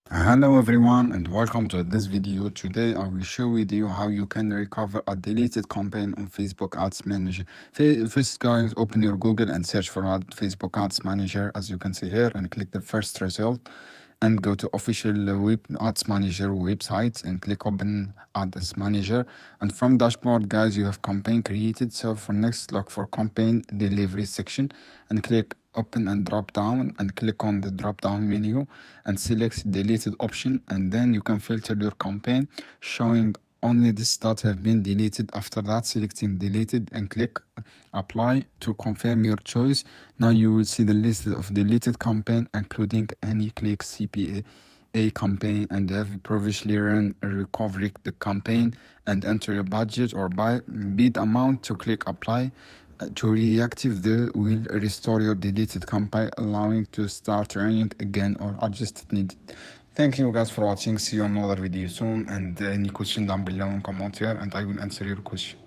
Hello everyone and welcome to this video. Today I will share with you how you can recover a deleted campaign on Facebook Ads Manager. First guys, open your Google and search for Facebook Ads Manager as you can see here, and click the first result and go to official Ads Manager website and click open Ads Manager, and from dashboard guys you have campaign created. So for next, look for campaign delivery section and click open and drop down, and click on the drop down menu and select deleted option, and then you can filter your campaign showing only this that have been deleted. After that, selecting deleted and click apply to confirm your choice. Now you will see the list of deleted campaign including any click CPA campaign, and have previously run a recovery the campaign, and enter your budget or bid amount to click apply. To reactive the will restore your deleted campaign, allowing to start running again or adjust needed. Thank you guys for watching. See you on another video soon, and any question down below in comment here and I will answer your question.